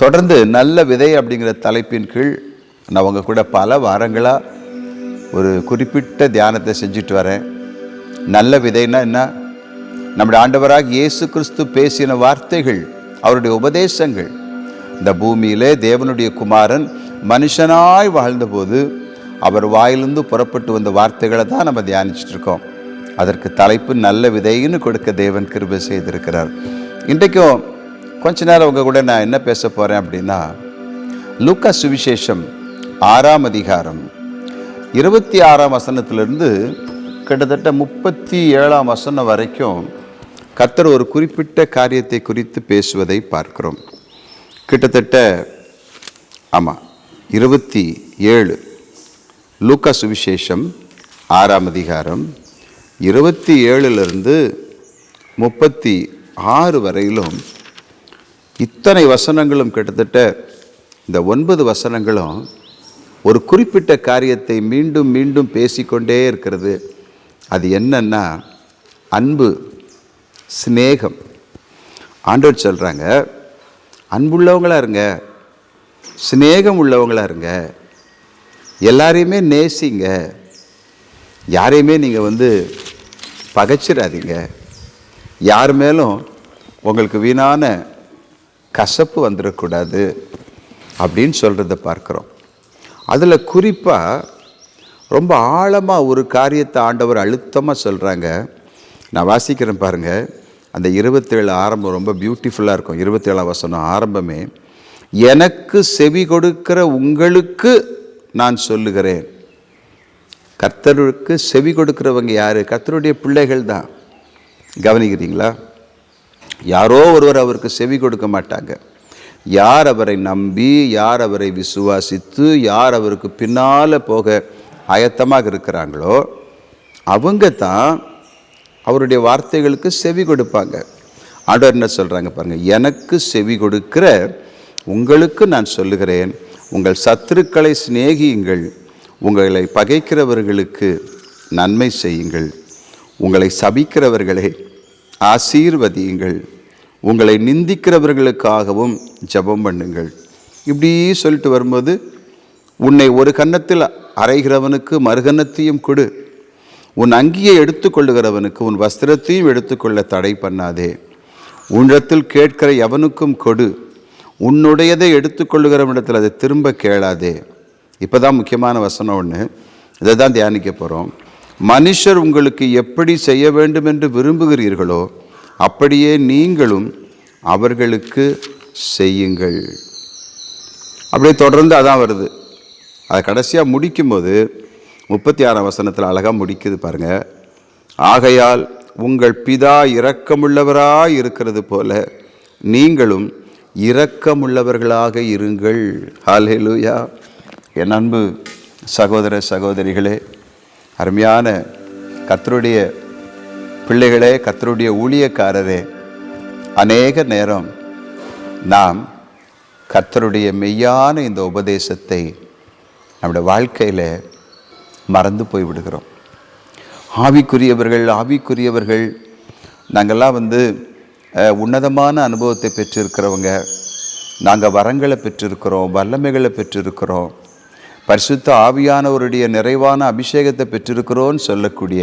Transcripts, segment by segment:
தொடர்ந்து நல்ல விதை அப்படிங்கிற தலைப்பின் கீழ் நான் உங்கள் கூட பல வாரங்களாக ஒரு குறிப்பிட்ட தியானத்தை செஞ்சுட்டு வரேன். நல்ல விதைன்னா என்ன? நம்முடைய ஆண்டவராக இயேசு கிறிஸ்து பேசின வார்த்தைகள், அவருடைய உபதேசங்கள். இந்த பூமியிலே தேவனுடைய குமாரன் மனுஷனாய் வாழ்ந்தபோது அவர் வாயிலிருந்து புறப்பட்டு வந்த வார்த்தைகளை தான் நம்ம தியானிச்சுட்டு இருக்கோம். அதற்கு தலைப்பு நல்ல விதைன்னு கொடுக்க தேவன் கிருபை செய்திருக்கிறார். இன்றைக்கும் கொஞ்ச நேரம் உங்கள் கூட நான் என்ன பேச போகிறேன் அப்படின்னா, லூக்கா சுவிசேஷம் 6ஆம் அதிகாரம் 26ஆம் வசனத்திலிருந்து கிட்டத்தட்ட 37ஆம் வசனம் வரைக்கும் கர்த்தர் ஒரு குறிப்பிட்ட காரியத்தை குறித்து பேசுவதை பார்க்கிறோம். கிட்டத்தட்ட 27 லூக்கா சுவிசேஷம் 6ஆம் அதிகாரம் 27லிருந்து 36 வரையிலும் இத்தனை வசனங்களும், கிட்டத்தட்ட இந்த 9 வசனங்களும் ஒரு குறிப்பிட்ட காரியத்தை மீண்டும் மீண்டும் பேசிக்கொண்டே இருக்கிறது. அது என்னன்னா அன்பு, சிநேகம். ஆண்டவர் சொல்கிறாங்க, அன்புள்ளவங்களா இருங்க, சிநேகம் உள்ளவங்களா இருங்க, எல்லாரையுமே நேசிங்க, யாரையுமே நீங்கள் பகைச்சிடாதீங்க, யார் மேலும் உங்களுக்கு வீணான கசப்பு வந்துடக்கூடாது அப்படின்னு சொல்கிறத பார்க்குறோம். அதில் குறிப்பாக ரொம்ப ஆழமாக ஒரு காரியத்தை ஆண்டவர் அழுத்தமாக சொல்கிறாங்க. நான் வாசிக்கிறேன் பாருங்கள். அந்த 27 ஆரம்பம் ரொம்ப பியூட்டிஃபுல்லாக இருக்கும். 27ஆம் வசனம் ஆரம்பமே, எனக்கு செவி கொடுக்கிற உங்களுக்கு நான் சொல்லுகிறேன். கர்த்தருக்கு செவி கொடுக்கிறவங்க யார்? கர்த்தருடைய பிள்ளைகள் தான். கவனிக்கிறீங்களா? யாரோ ஒருவர் அவருக்கு செவி கொடுக்க மாட்டாங்க. யார் அவரை நம்பி, யார் அவரை விசுவாசித்து, யார் அவருக்கு பின்னால் போக ஆயத்தமாக இருக்கிறாங்களோ அவங்க தான் அவருடைய வார்த்தைகளுக்கு செவி கொடுப்பாங்க. ஆண்டவர் என்ன சொல்கிறாங்க பாருங்கள், எனக்கு செவி கொடுக்கிற உங்களுக்கு நான் சொல்லுகிறேன், உங்கள் சத்துருக்களை சிநேகியுங்கள், உங்களை பகைக்கிறவர்களுக்கு நன்மை செய்யுங்கள், உங்களை சபிக்கிறவர்களை ஆசீர்வதியுங்கள், உங்களை நிந்திக்கிறவர்களுக்காகவும் ஜெபம் பண்ணுங்கள். இப்படி சொல்லிட்டு வரும்போது, உன்னை ஒரு கன்னத்தில் அறைகிறவனுக்கு மறுகன்னத்தையும் கொடு, உன் அங்கியை எடுத்துக்கொள்ளுகிறவனுக்கு உன் வஸ்திரத்தையும் எடுத்துக்கொள்ள தடை பண்ணாதே, உன்னிடத்தில் கேட்கிற எவனுக்கும் கொடு, உன்னுடையதை எடுத்துக்கொள்ளுகிறவனிடத்தில் அதை திரும்ப கேளாதே. இப்போ தான் முக்கியமான வசனம் ஒன்று, இதை தான் தியானிக்க போகிறோம். மனுஷர் உங்களுக்கு எப்படி செய்ய வேண்டும் என்று விரும்புகிறீர்களோ அப்படியே நீங்களும் அவர்களுக்கு செய்யுங்கள். அப்படியே தொடர்ந்து அதான் வருது. அதை கடைசியாக முடிக்கும்போது 36ஆம் வசனத்தில் அழகாக முடிக்குது பாருங்கள். ஆகையால் உங்கள் பிதா இரக்கமுள்ளவராய் இருக்கிறது போல நீங்களும் இரக்கமுள்ளவர்களாக இருங்கள். ஹல்லேலூயா. என் அன்பு சகோதர சகோதரிகளே, அருமையான கர்த்தருடைய பிள்ளைகளே, கர்த்தருடைய ஊழியக்காரரே, அநேக நேரம் நாம் கர்த்தருடைய மெய்யான இந்த உபதேசத்தை நம்முடைய வாழ்க்கையில் மறந்து போய்விடுகிறோம். ஆவிக்குரியவர்கள் நாங்கள்லாம் உன்னதமான அனுபவத்தை பெற்றிருக்கிறவங்க, நாங்கள் வரங்களை பெற்றிருக்கிறோம், வல்லமைகளை பெற்றிருக்கிறோம், பரிசுத்த ஆவியானவருடைய நிறைவான அபிஷேகத்தை பெற்றிருக்கிறோன்னு சொல்லக்கூடிய,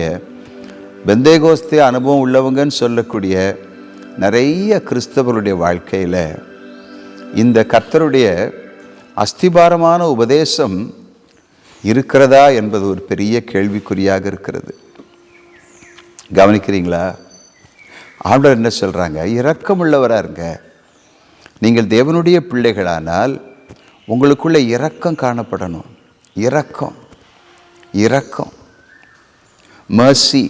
பெந்தேகோஸ்தே அனுபவம் உள்ளவங்கன்னு சொல்லக்கூடிய நிறைய கிறிஸ்தவருடைய வாழ்க்கையில் இந்த கர்த்தருடைய அஸ்திபாரமான உபதேசம் இருக்கிறதா என்பது ஒரு பெரிய கேள்விக்குறியாக இருக்கிறது. கவனிக்கிறீங்களா? ஆண்டவர் என்ன சொல்கிறாங்க? இரக்கமுள்ளவராக இருங்க. நீங்கள் தேவனுடைய பிள்ளைகளானால் உங்களுக்குள்ள இரக்கம் காணப்படணும். இரக்கம் மர்சி,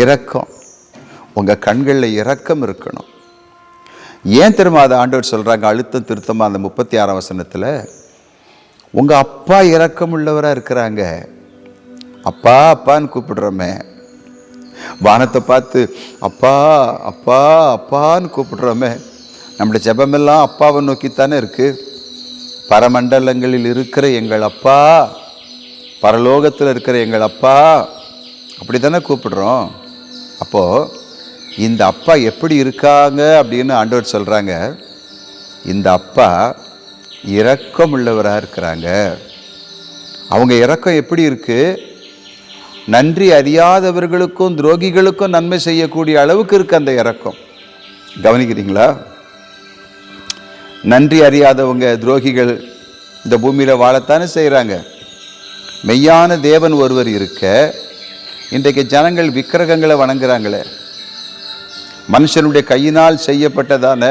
இரக்கம். உங்கள் கண்களில் இரக்கம் இருக்கணும். ஏன் தெரியுமா அதை ஆண்டவர் சொல்கிறாங்க அழுத்தம் திருத்தமாக அந்த 36ஆம் வசனத்தில்? உங்கள் அப்பா இரக்கம் உள்ளவராக இருக்கிறாங்க. அப்பா அப்பான்னு கூப்பிடுறோமே, வானத்தை பார்த்து அப்பா அப்பா அப்பான்னு கூப்பிடுறோமே, நம்முடைய ஜெபமெல்லாம் அப்பாவை நோக்கித்தானே இருக்குது. பரமண்டலங்களில் இருக்கிற எங்கள் அப்பா, பரலோகத்தில் இருக்கிற எங்கள் அப்பா, அப்படி தானே கூப்பிடுறோம். அப்போது இந்த அப்பா எப்படி இருக்காங்க அப்படின்னு ஆண்டவர் சொல்கிறாங்க. இந்த அப்பா இரக்கம் உள்ளவராக இருக்கிறாங்க. அவங்க இரக்கம் எப்படி இருக்கு? நன்றி அறியாதவர்களுக்கும் துரோகிகளுக்கும் நன்மை செய்யக்கூடிய அளவுக்கு இருக்கு அந்த இரக்கம். கவனிக்கிறீங்களா? நன்றி அறியாதவங்க, துரோகிகள் இந்த பூமியில் வாழத்தானே செய்கிறாங்க. மெய்யான தேவன் ஒருவர் இருக்க இன்றைக்கு ஜனங்கள் விக்கிரகங்களை வணங்குறாங்களே. மனுஷனுடைய கையினால் செய்யப்பட்டதான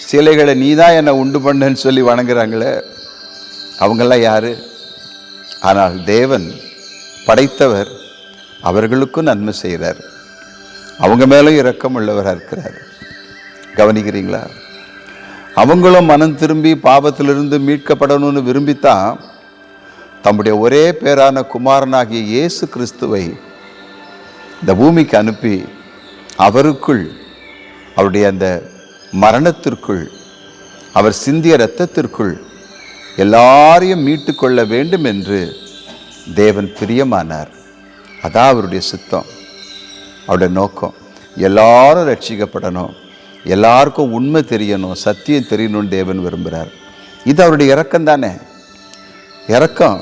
சிலைகளை நீதான் என்னை உண்டு பண்ணுன்னு சொல்லி வணங்குறாங்களே. அவங்கெல்லாம் யாரு? ஆனால் தேவன் படைத்தவர் அவர்களுக்கும் நன்மை செய்கிறார். அவங்க மேலும் இரக்கம் உள்ளவராக இருக்கிறார். கவனிக்கிறீங்களா? அவங்களும் மனம் திரும்பி பாவத்திலிருந்து மீட்கப்படணும்னு விரும்பித்தான் தம்முடைய ஒரே பேரான குமாரனாகிய இயேசு கிறிஸ்துவை இந்த பூமிக்கு அனுப்பி அவருக்குள், அவருடைய அந்த மரணத்திற்குள், அவர் சிந்திய இரத்தத்திற்குள் எல்லாரையும் மீட்டு கொள்ள வேண்டும் என்று தேவன் பிரியமானார். அதான் அவருடைய சித்தம், அவருடைய நோக்கம். எல்லாரும் ரட்சிக்கப்படணும், எல்லாருக்கும் உண்மை தெரியணும், சத்தியம் தெரியணும்னு தேவன் விரும்புகிறார். இது அவருடைய இரக்கம் தானே. இரக்கம்,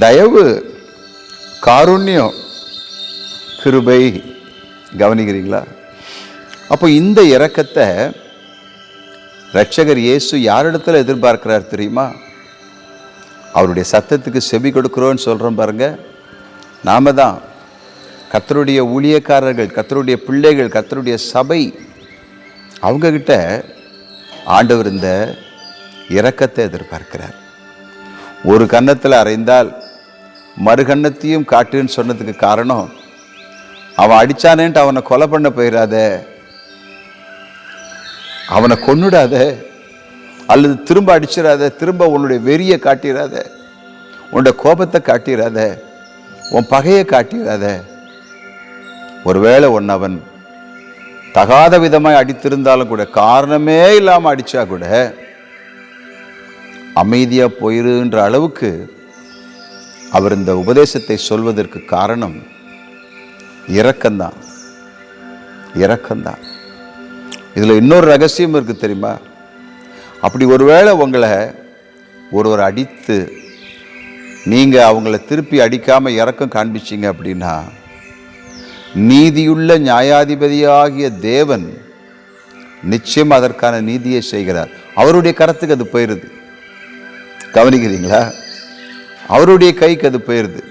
தயவு, காருண்யம், கிருபை. கவனிக்கிறீங்களா? அப்போ இந்த இரக்கத்தை இரட்சகர் இயேசு யாரிடத்துல எதிர்பார்க்கிறார் தெரியுமா? அவருடைய சத்தத்துக்கு செவி கொடுக்கிறோன்னு சொல்கிறோம் பாருங்க, நாம தான். கர்த்தருடைய ஊழியக்காரர்கள், கர்த்தருடைய பிள்ளைகள், கர்த்தருடைய சபை, அவங்கக்கிட்ட ஆண்டவர் இந்த இரக்கத்தை எதிர்பார்க்கிறார். ஒரு கன்னத்தில் அறைந்தால் மறு கன்னத்தையும் காட்டுன்னு சொன்னதுக்கு காரணம், அவன் அடித்தானேன்ட்டு அவனை கொலை பண்ண போயிடாத, அவனை கொன்னுடாத, அல்லது திரும்ப அடிச்சிடாத, திரும்ப உன்னுடைய வெறியை காட்டிடாத, உன்னுடைய கோபத்தை காட்டிடாத, உன் பகையை காட்டிடாத. ஒருவேளை ஒன்று அவன் தகாத விதமாய் அடித்திருந்தாலும் கூட, காரணமே இல்லாமல் அடித்தா கூட அமைதியாக போயிருன்ற அளவுக்கு அவர் இந்த உபதேசத்தை சொல்வதற்கு காரணம் இரக்கம்தான். இரக்கம்தான். இதில் இன்னொரு ரகசியம் இருக்குது தெரியுமா? அப்படி ஒருவேளை உங்களை ஒருவர் அடித்து நீங்கள் அவங்கள திருப்பி அடிக்காமல் இரக்கம் காண்பிச்சிங்க அப்படின்னா, நீதியுள்ள நியாயாதிபதியாகிய தேவன் நிச்சயம் அதற்கான நீதியை செய்கிறார். அவருடைய கரத்துக்கு அது போயிடுது. கவனிக்கிறீங்களா? அவருடைய கைக்கு அது போயிடுது.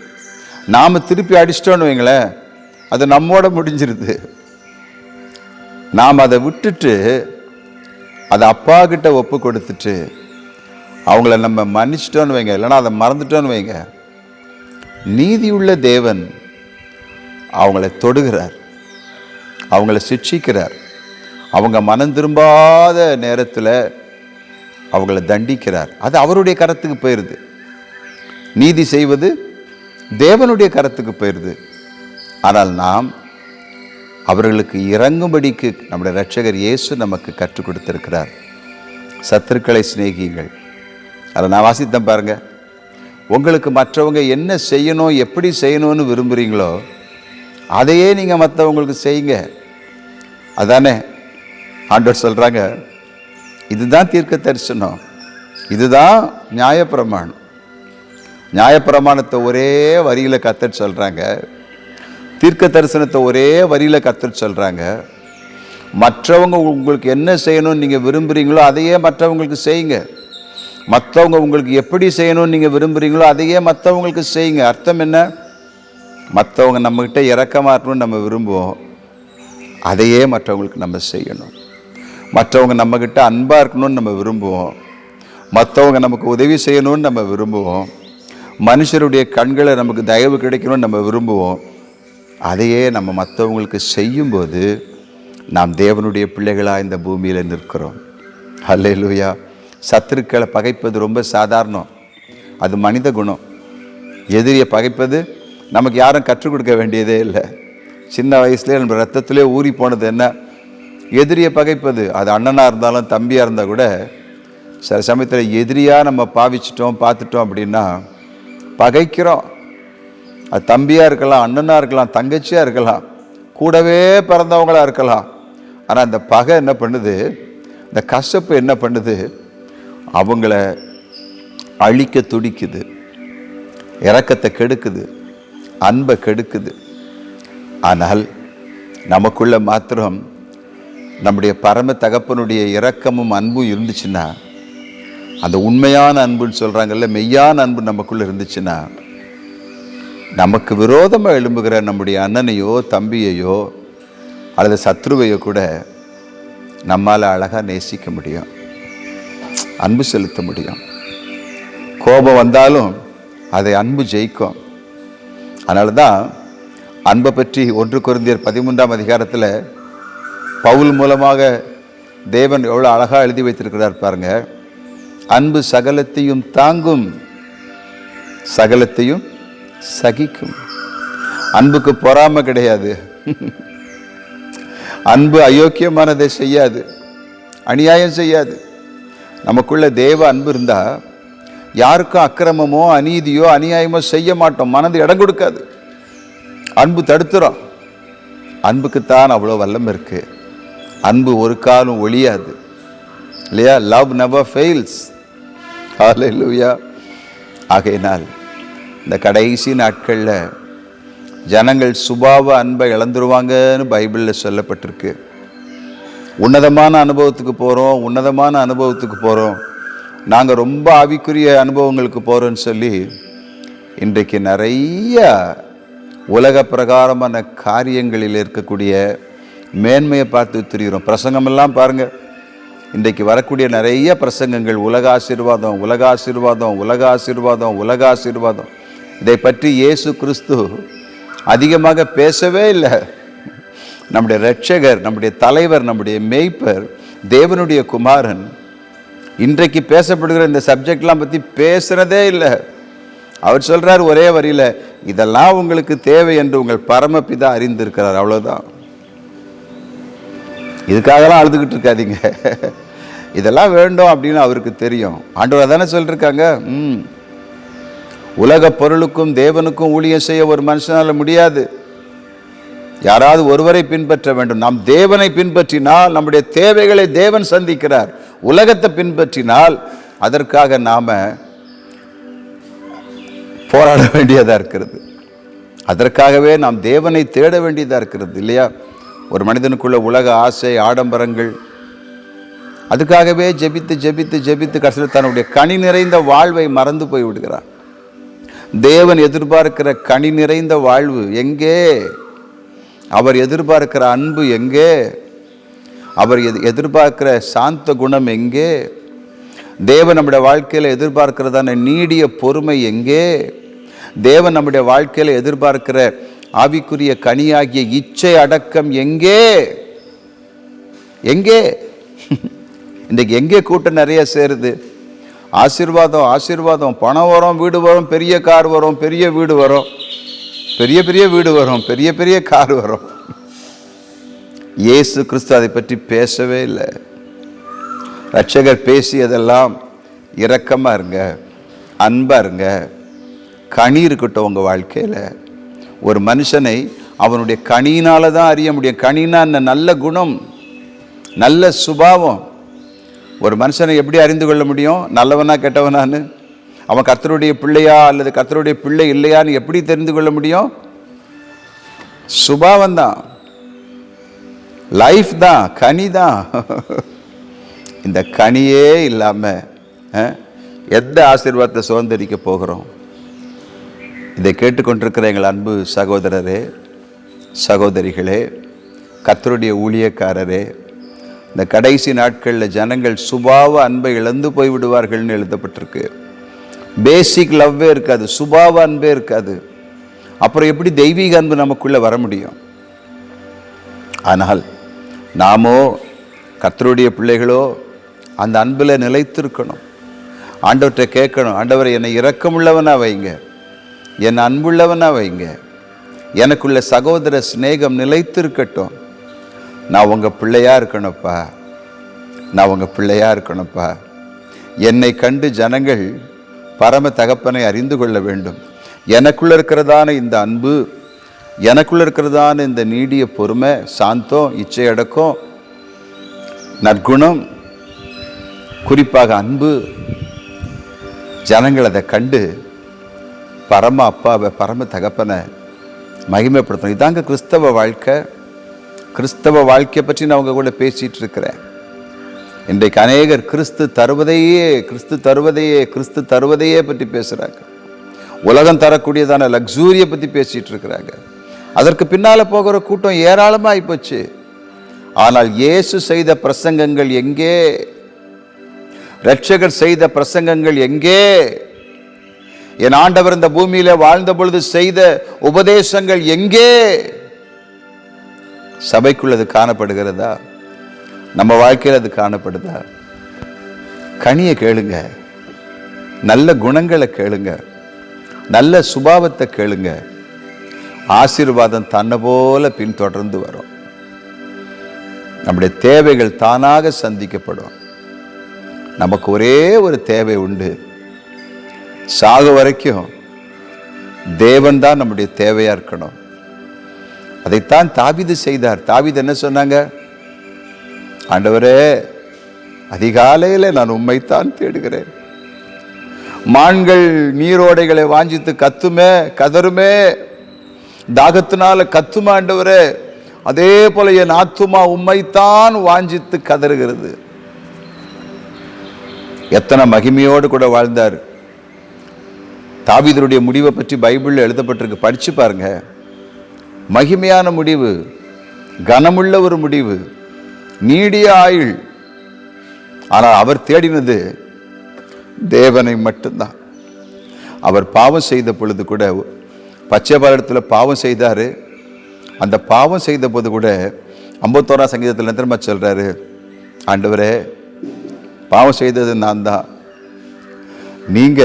நாம் திருப்பி அடிச்சிட்டோன்னு வைங்களேன், அது நம்மோட முடிஞ்சிருது. நாம் அதை விட்டுட்டு அதை அப்பா கிட்ட ஒப்பு கொடுத்துட்டு அவங்கள நம்ம மன்னிச்சிட்டோன்னு வைங்க, இல்லைன்னா அதை மறந்துட்டோன்னு வைங்க, நீதியுள்ள தேவன் அவங்கள தொடுகிறார், அவங்கள சிட்சிக்கிறார். அவங்க மனம் திரும்பாத நேரத்தில் அவங்கள தண்டிக்கிறார். அது அவருடைய கரத்துக்கு போயிடுது. நீதி செய்வது தேவனுடைய கரத்துக்கு போயிடுது. ஆனால் நாம் அவர்களுக்கு இறங்கும்படிக்கு நம்முடைய இரட்சகர் இயேசு நமக்கு கற்றுக் கொடுத்திருக்கிறார். சத்துருக்களை சிநேகியுங்கள். அதை நான் வாசித்தேன் பாருங்க. உங்களுக்கு மற்றவங்க என்ன செய்யணும், எப்படி செய்யணும்னு விரும்புகிறீங்களோ அதையே நீங்கள் மற்றவங்களுக்கு செய்யுங்க. அதானே ஆண்டவர் சொல்கிறாங்க. இதுதான் தீர்க்க தரிசனம், இதுதான் நியாயப்பிரமாணம். நியாயப்பிரமாணத்தை ஒரே வரியில் கர்த்தர் சொல்கிறாங்க, தீர்க்க தரிசனத்தை ஒரே வரியில் கர்த்தர் சொல்கிறாங்க. மற்றவங்க உங்களுக்கு என்ன செய்யணும்னு நீங்கள் விரும்புகிறீங்களோ அதையே மற்றவங்களுக்கு செய்யுங்க. மற்றவங்க உங்களுக்கு எப்படி செய்யணும்னு நீங்கள் விரும்புகிறீங்களோ அதையே மற்றவங்களுக்கு செய்யுங்க. அர்த்தம் என்ன? மற்றவங்க நம்மக்கிட்ட இரக்கமாக இருக்கணும்னு நம்ம விரும்புவோம், அதையே மற்றவங்களுக்கு நம்ம செய்யணும். மற்றவங்க நம்மக்கிட்ட அன்பாக இருக்கணும்னு நம்ம விரும்புவோம், மற்றவங்க நமக்கு உதவி செய்யணும்னு நம்ம விரும்புவோம். மனுஷருடைய கண்களை நமக்கு தயவு கிடைக்கணும்னு நம்ம விரும்புவோம். அதையே நம்ம மற்றவங்களுக்கு செய்யும்போது நாம் தேவனுடைய பிள்ளைகளாக இந்த பூமியில் நிற்கிறோம். அல்லேலூயா. சத்துருக்களை பகைப்பது ரொம்ப சாதாரணம், அது மனித குணம். எதிரியை பகைப்பது நமக்கு யாரும் கற்றுக் கொடுக்க வேண்டியதே இல்லை. சின்ன வயசுலேயே நம்ம ரத்தத்திலே ஊறி போனது என்ன? எதிரியை பகைப்பது. அது அண்ணனாக இருந்தாலும் தம்பியாக இருந்தால் கூட சில சமயத்தில் எதிரியாக நம்ம பாவிச்சிட்டோம் பார்த்துட்டோம் அப்படின்னா பகைக்கிறோம். அது தம்பியாக இருக்கலாம், அண்ணனாக இருக்கலாம், தங்கச்சியாக இருக்கலாம், கூடவே பிறந்தவங்களாக இருக்கலாம். ஆனால் அந்த பகை என்ன பண்ணுது? இந்த கசப்பு என்ன பண்ணுது? அவங்கள அழிக்க துடிக்குது, இரக்கத்தை கெடுக்குது, அன்பை கெடுக்குது. ஆனால் நமக்குள்ள மாத்திரம் நம்முடைய பரம தகப்பனுடைய இரக்கமும் அன்பும் இருந்துச்சுன்னா, அந்த உண்மையான அன்புன்னு சொல்கிறாங்கல்ல, மெய்யான அன்பு நமக்குள்ளே இருந்துச்சுன்னா, நமக்கு விரோதமாக எழும்புகிற நம்முடைய அண்ணனையோ தம்பியையோ அல்லது சத்ருவையோ கூட நம்மால் அழகாக நேசிக்க முடியும், அன்பு செலுத்த முடியும். கோபம் வந்தாலும் அதை அன்பு ஜெயிக்கும். அதனால தான் அன்பை பற்றி 1 கொரிந்தியர் 13ஆம் அதிகாரத்தில் பவுல் மூலமாக தேவன் எவ்வளோ அழகாக எழுதி வைத்திருக்கிறார் பாருங்க. அன்பு சகலத்தையும் தாங்கும், சகலத்தையும் சகிக்கும். அன்புக்கு பொறாமை கிடையாது. அன்பு அயோக்கியமானதை செய்யாது, அநியாயம் செய்யாது. நமக்குள்ள தேவ அன்பு இருந்தால் யாருக்கும் அக்கிரமமோ அநீதியோ அநியாயமோ செய்ய மாட்டோம், மனது இடம் கொடுக்காது. அன்பு தடுத்துறோம். அன்புக்குத்தான் அவ்வளோ வல்லமை இருக்கு. அன்பு ஒரு காலம் ஒழியாது இல்லையா? Love never fails. ஹல்லேலூயா. ஆகையினால் இந்த கடைசி நாட்களில் ஜனங்கள் சுபாவ அன்பை இழந்துருவாங்கன்னு பைபிளில் சொல்லப்பட்டிருக்கு. உன்னதமான அனுபவத்துக்கு போகிறோம், நாங்கள் ரொம்ப ஆவிக்குரிய அனுபவங்களுக்கு போகிறோன்னு சொல்லி இன்றைக்கு நிறைய உலக பிரகாரமான காரியங்களில் இருக்கக்கூடிய மேன்மையை பார்த்து திரிகிறோம். பிரசங்கமெல்லாம் பாருங்கள், இன்றைக்கு வரக்கூடிய நிறைய பிரசங்கங்கள் உலக ஆசீர்வாதம், உலக ஆசீர்வாதம், உலக ஆசீர்வாதம், உலக ஆசீர்வாதம். இதை பற்றி இயேசு கிறிஸ்து அதிகமாக பேசவே இல்லை. நம்முடைய இரட்சகர், நம்முடைய தலைவர், நம்முடைய மேய்ப்பர், தேவனுடைய குமாரன் இன்றைக்கு பேசப்படுகிற இந்த சப்ஜெக்ட்லாம் பற்றி பேசுகிறதே இல்லை. அவர் சொல்கிறார் ஒரே வரியில், இதெல்லாம் உங்களுக்கு தேவை என்று உங்கள் பரமபிதா அறிந்திருக்கிறார். அவ்வளோதான். இதுக்காகலாம் அழுதுகிட்டு இருக்காதீங்க, இதெல்லாம் வேண்டும் அப்படின்னு அவருக்கு தெரியும். ஆண்டவர் தானே சொல்லியிருக்காங்க. உலக பொருளுக்கும் தேவனுக்கும் ஊழியம் செய்ய ஒரு மனுஷனால முடியாது. யாராவது ஒருவரை பின்பற்ற வேண்டும். நாம் தேவனை பின்பற்றினால் நம்முடைய தேவைகளை தேவன் சந்திக்கிறார். உலகத்தை பின்பற்றினால் அதற்காக நாம போராட வேண்டியதா இருக்கிறது. அதற்காகவே நாம் தேவனை தேட வேண்டியதா இருக்கிறது இல்லையா? ஒரு மனிதனுக்குள்ள உலக ஆசை, ஆடம்பரங்கள், அதுக்காகவே ஜெபித்து ஜெபித்து ஜெபித்து கடைசியில் தன்னுடைய கனி நிறைந்த வாழ்வை மறந்து போய் விடுகிறார். தேவன் எதிர்பார்க்கிற கனி நிறைந்த வாழ்வு எங்கே? அவர் எதிர்பார்க்கிற அன்பு எங்கே? அவர் எதிர்பார்க்கிற சாந்த குணம் எங்கே? தேவன் நம்முடைய வாழ்க்கையில் எதிர்பார்க்கிறதான நீடிய பொறுமை எங்கே? தேவன் நம்முடைய வாழ்க்கையில் எதிர்பார்க்கிற ஆவிக்குரிய கனியாகிய இச்சை அடக்கம் எங்கே? எங்கே? இன்றைக்கு எங்கே கூட்டம் நிறைய சேருது? ஆசீர்வாதம் ஆசீர்வாதம், பணம் வரும், வீடு வரும், பெரிய கார் வரும், பெரிய வீடு வரும், பெரிய பெரிய வீடு வரும், பெரிய பெரிய கார் வரும். இயேசு கிறிஸ்து அதை பற்றி பேசவே இல்லை. இரட்சகர் பேசியதெல்லாம் இரக்கமாக இருங்க, அன்பாக இருங்க, கனி இருக்கட்டும் உங்கள் வாழ்க்கையில். ஒரு மனுஷனை அவனுடைய கனியினால தான் அறிய முடியும். கனினா நல்ல குணம், நல்ல சுபாவம். ஒரு மனுஷனை எப்படி அறிந்து கொள்ள முடியும் நல்லவனா கெட்டவனான்னு? அவன் கர்த்தருடைய பிள்ளையா அல்லது கர்த்தருடைய பிள்ளை இல்லையான்னு எப்படி தெரிந்து கொள்ள முடியும்? சுபாவம் தான், லைஃப் தான், கனி தான். இந்த கனியே இல்லாமல் எந்த ஆசீர்வாதத்தை சுதந்திரிக்க போகிறோம்? இதை கேட்டுக்கொண்டிருக்கிற எங்கள் அன்பு சகோதரரே, சகோதரிகளே, கர்த்தருடைய ஊழியக்காரரே, இந்த கடைசி நாட்களில் ஜனங்கள் சுபாவ அன்பை இழந்து போய்விடுவார்கள்னு எழுதப்பட்டிருக்கு. பேசிக் லவ்வே இருக்காது, சுபாவ அன்பே இருக்காது. அப்புறம் எப்படி தெய்வீக அன்பு நமக்குள்ளே வர முடியும்? ஆனால் நாமோ கர்த்தருடைய பிள்ளைகளோ அந்த அன்பில் நிலைத்திருக்கணும். ஆண்டவர்கிட்ட கேட்கணும், ஆண்டவரை என்னை இரக்கமுள்ளவனா வைங்க, என் அன்புள்ளவனா வைங்க, எனக்குள்ள சகோதர சிநேகம் நிலைத்திருக்கட்டும். நான் உங்கள் பிள்ளையாக இருக்கணும்ப்பா, நான் உங்கள் பிள்ளையாக இருக்கணும்ப்பா. என்னை கண்டு ஜனங்கள் பரம தகப்பனை அறிந்து கொள்ள வேண்டும். எனக்குள்ள இருக்கிறதான இந்த அன்பு, எனக்குள்ள இருக்கிறதான இந்த நீடிய பொறுமை, சாந்தம், இச்சையடக்கம், நற்குணம், குறிப்பாக அன்பு ஜனங்கள் அதை கண்டு பரம அப்பாவை பரம தகப்பனை மகிமைப்படுத்தணும். இதாங்க கிறிஸ்தவ வாழ்க்கை. கிறிஸ்தவ வாழ்க்கையை பற்றி நான் அவங்க கூட பேசிகிட்டு இருக்கிறேன். இன்றைக்கு அநேகர் கிறிஸ்து தருவதையே பற்றி பேசுகிறாங்க. உலகம் தரக்கூடியதான லக்ஸூரியை பற்றி பேசிகிட்டு இருக்கிறாங்க. அதற்கு பின்னால் போகிற கூட்டம் ஏராளமாக ஆகிப்போச்சு. ஆனால் இயேசு செய்த பிரசங்கங்கள் எங்கே? இரட்சகர் செய்த பிரசங்கங்கள் எங்கே? என் ஆண்டவர் இந்த பூமியில வாழ்ந்த பொழுது செய்த உபதேசங்கள் எங்கே? சபைக்குள் அது காணப்படுகிறதா? நம்ம வாழ்க்கையில் அது காணப்படுதா? கனியை கேளுங்க, நல்ல குணங்களை கேளுங்க, நல்ல சுபாவத்தை கேளுங்க. ஆசீர்வாதம் தன்னை போல பின்தொடர்ந்து வரும். நம்முடைய தேவைகள் தானாக சந்திக்கப்படும். நமக்கு ஒரே ஒரு தேவை உண்டு. சாக வரைக்கும் தேவன் தான் நம்முடைய தேவையா இருக்கணும். அதைத்தான் தாவீது செய்தார். தாவீது என்ன சொன்னாங்க? ஆண்டவரே, அதிகாலையில் நான் உம்மைத்தான் தேடுகிறேன். மான்கள் நீரோடைகளை வாஞ்சித்து கத்துமே, கதருமே, தாகத்தினால கத்துமா ஆண்டவரே, அதே போல என் ஆத்துமா உம்மைத்தான் வாஞ்சித்து கதறுகிறது. எத்தனை மகிமையோடு கூட வாழ்ந்தார். தாவீதுடைய முடிவை பற்றி பைபிளில் எழுதப்பட்டிருக்கு, படிச்சு பாருங்க. மகிமையான முடிவு, கனமுள்ள ஒரு முடிவு, நீடிய ஆயுள். ஆனால் அவர் தேடினது தேவனை மட்டும்தான். அவர் பாவம் செய்த பொழுது கூட, பச்சை பாலத்தில் பாவம் செய்தார். அந்த பாவம் செய்த போது கூட 51ஆம் சங்கீதத்தில் திரும்ப சொல்றாரு, ஆண்டவரே, பாவம் செய்தது நான் தான். நீங்க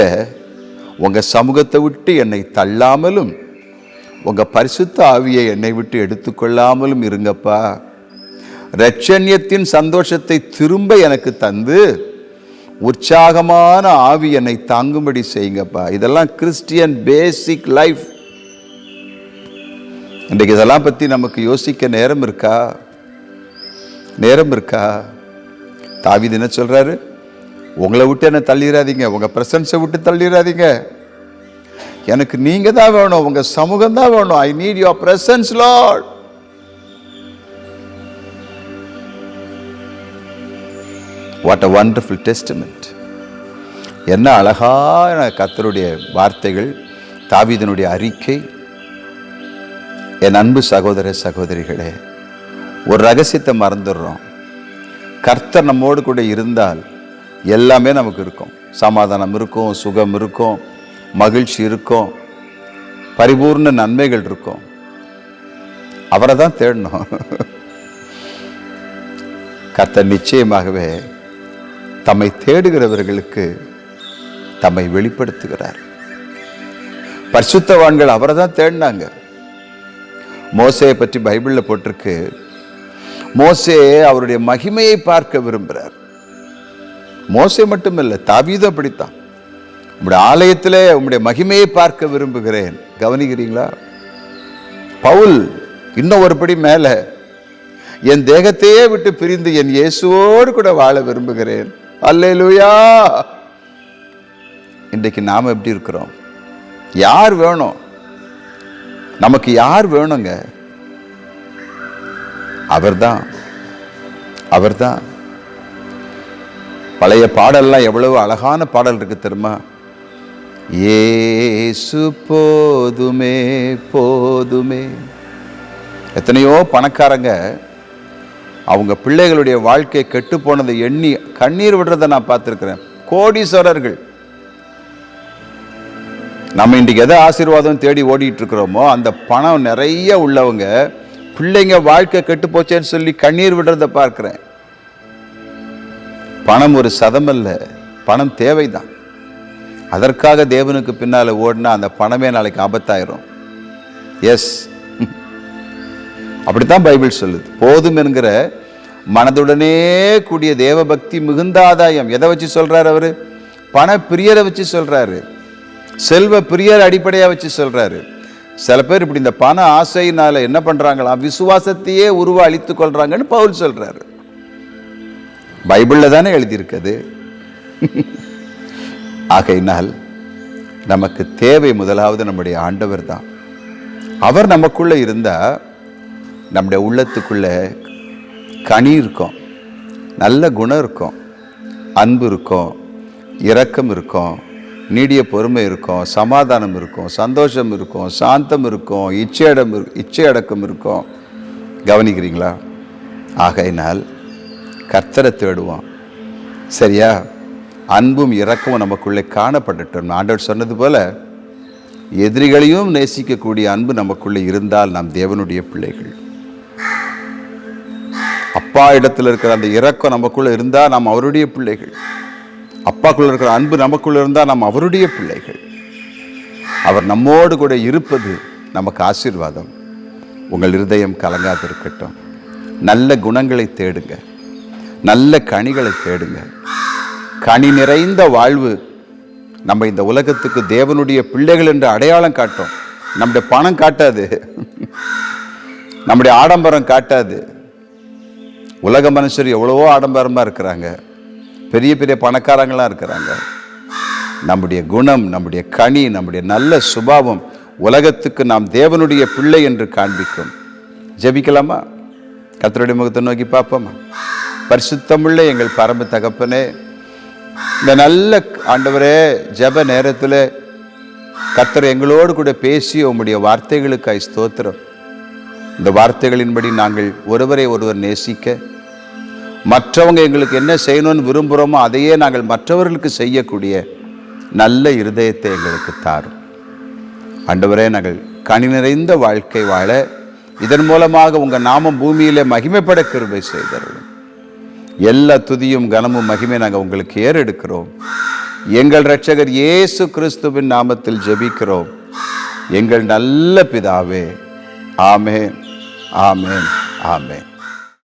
உங்க சமூகத்தை விட்டு என்னை தள்ளாமலும் உங்க பரிசுத்த ஆவியை என்னை விட்டு எடுத்துக்கொள்ளாமலும் இருங்கப்பா. இரட்சண்யத்தின் சந்தோஷத்தை திரும்ப எனக்கு தந்து உற்சாகமான ஆவி என்னை தாங்கும்படி செய்யுங்கப்பா. இதெல்லாம் கிறிஸ்டியன் பேசிக் லைஃப். இன்றைக்கு இதெல்லாம் பற்றி நமக்கு யோசிக்க நேரம் இருக்கா? நேரம் இருக்கா? தாவீது என்ன சொல்றாரு? உங்களை விட்டு என்ன தள்ளிடாதீங்க, உங்க பிரசன்ஸை விட்டு தள்ளிடாதீங்க. எனக்கு நீங்க தான் வேணும், உங்க சமூகம் தான் வேணும். I need your presence lord. What a wonderful testament. என்ன அழகான கர்த்தருடைய வார்த்தைகள், தாவீதினுடைய அறிக்கை. என் அன்பு சகோதர சகோதரிகளே, ஒரு ரகசியத்தை மறந்துடுறோம். கர்த்தர் நம்மோடு கூட இருந்தால் எல்லாமே நமக்கு இருக்கும். சமாதானம் இருக்கும், சுகம் இருக்கும், மகிழ்ச்சி இருக்கும், பரிபூர்ண நன்மைகள் இருக்கும். அவரை தான் தேடணும். கர்த்தர் நிச்சயமாகவே தம்மை தேடுகிறவர்களுக்கு தம்மை வெளிப்படுத்துகிறார். பரிசுத்தவான்கள் அவரை தான் தேடினாங்க. மோசேயை பற்றி பைபிளில் போட்டிருக்கு, மோசே அவருடைய மகிமையை பார்க்க விரும்புகிறார். மோசே மட்டுமில்லை, தாவீதும் அப்படித்தான். உங்களுடைய ஆலயத்திலே உங்களுடைய மகிமையை பார்க்க விரும்புகிறேன். கவனிக்கிறீங்களா? பவுல் இன்னும் ஒருபடி மேல, என் தேகத்தையே விட்டு பிரிந்து என் இயேசுவோடு கூட வாழ விரும்புகிறேன். அல்லேலூயா. இன்றைக்கு நாம எப்படி இருக்கிறோம்? யார் வேணும் நமக்கு? யார் வேணுங்க? அவர்தான், அவர்தான். பழைய பாடல்லாம் எவ்வளவு அழகான பாடல் இருக்கு தெரியுமா? இயேசு போதுமே போதுமே. எத்தனையோ பணக்காரங்க அவங்க பிள்ளைகளுடைய வாழ்க்கை கெட்டு போனதை எண்ணி கண்ணீர் விடுறதை நான் பார்த்துருக்கிறேன். கோடீஸ்வரர்கள். நம்ம இன்றைக்கு எதை ஆசீர்வாதம் தேடி ஓடிட்டு இருக்கிறோமோ அந்த பணம் நிறைய உள்ளவங்க பிள்ளைங்க வாழ்க்கை கெட்டு போச்சேன்னு சொல்லி கண்ணீர் விடுறதை பார்க்கிறேன். பணம் ஒரு சதம் அல்ல, பணம் தேவைதான். அதற்காக தேவனுக்கு பின்னால ஓடினா அந்த பணமே நாளைக்கு ஆபத்தாயிரும். எஸ், அப்படித்தான் பைபிள் சொல்லுது. போதும் என்கிற மனதுடனே கூடிய தேவ பக்தி மிகுந்த ஆதாயம். எதை வச்சு சொல்றாரு அவரு? பண பிரியரை வச்சு சொல்றாரு, செல்வ பிரியர் அடிப்படையா வச்சு சொல்றாரு. சில பேர் இப்படி இந்த பண ஆசையினால என்ன பண்றாங்களாம், விசுவாசத்தையே அழித்துக் கொள்றாங்கன்னு பவுல் சொல்றாரு. பைபிள்ல தானே எழுதியிருக்குது. ஆகையினால் நமக்கு தேவை முதலாவது நம்முடைய ஆண்டவர் தான். அவர் நமக்குள்ள இருந்தா நம்முடைய உள்ளத்துக்குள்ள கனி இருக்கும், நல்ல குணம் இருக்கும், அன்பு இருக்கும், இரக்கம் இருக்கும், நீடிய பொறுமை இருக்கும், சமாதானம் இருக்கும், சந்தோஷம் இருக்கும், சாந்தம் இருக்கும், இச்சை அடக்கம் இருக்கும். கவனிக்கிறீங்களா? ஆகையினால் கர்த்தரை தேடுவோம். சரியா? அன்பும் இரக்கமும் நமக்குள்ளே காணப்படட்டும். ஆண்டவர் சொன்னது போல எதிரிகளையும் நேசிக்கக்கூடிய அன்பு நமக்குள்ளே இருந்தால் நாம் தேவனுடைய பிள்ளைகள். அப்பா இடத்துல இருக்கிற அந்த இரக்கம் நமக்குள்ள இருந்தால் நாம் அவருடைய பிள்ளைகள். அப்பாக்குள்ள இருக்கிற அன்பு நமக்குள்ள இருந்தால் நாம் அவருடைய பிள்ளைகள். அவர் நம்மோடு கூட இருப்பது நமக்கு ஆசீர்வாதம். உங்கள் இருதயம் கலங்காதிருக்கட்டும். நல்ல குணங்களை தேடுங்க, நல்ல கனிகளை தேடுங்க. கனி நிறைந்த வாழ்வு நம்ம இந்த உலகத்துக்கு தேவனுடைய பிள்ளைகள் என்று அடையாளம் காட்டும். நம்முடைய பணம் காட்டாது, நம்முடைய ஆடம்பரம் காட்டாது. உலக மனுஷர் எவ்வளவோ ஆடம்பரமாக இருக்கிறாங்க, பெரிய பெரிய பணக்காரங்களாக இருக்கிறாங்க. நம்முடைய குணம், நம்முடைய கனி, நம்முடைய நல்ல சுபாவம் உலகத்துக்கு நாம் தேவனுடைய பிள்ளை என்று காண்பிக்கும். ஜெபிக்கலாமா? கர்த்தருடைய முகத்தை நோக்கி பார்ப்போமா? பரிசுத்தமுள்ள எங்கள் பரம தகப்பனே, இந்த நல்ல ஆண்டவரே, ஜெப நேரத்தில் கர்த்தர் எங்களோடு கூட பேசி உம்முடைய வார்த்தைகளுக்காய் ஸ்தோத்திரம். இந்த வார்த்தைகளின்படி நாங்கள் ஒருவரை ஒருவர் நேசிக்க, மற்றவங்க எங்களுக்கு என்ன செய்யணும்னு விரும்புகிறோமோ அதையே நாங்கள் மற்றவர்களுக்கு செய்யக்கூடிய நல்ல இருதயத்தை எங்களுக்கு தாரும். ஆண்டவரே, நாங்கள் கனி நிறைந்த வாழ்க்கை வாழ இதன் மூலமாக உங்கள் நாமம் பூமியிலே மகிமைப்பட கிருபை செய்தருளும். எல்லா துதியும் கனமும் மகிமை நாங்கள் உங்களுக்கு ஏறெடுக்கிறோம். எங்கள் இரட்சகர் இயேசு கிறிஸ்துவின் நாமத்தில் ஜெபிக்கிறோம் எங்கள் நல்ல பிதாவே. ஆமென், ஆமென், ஆமென்.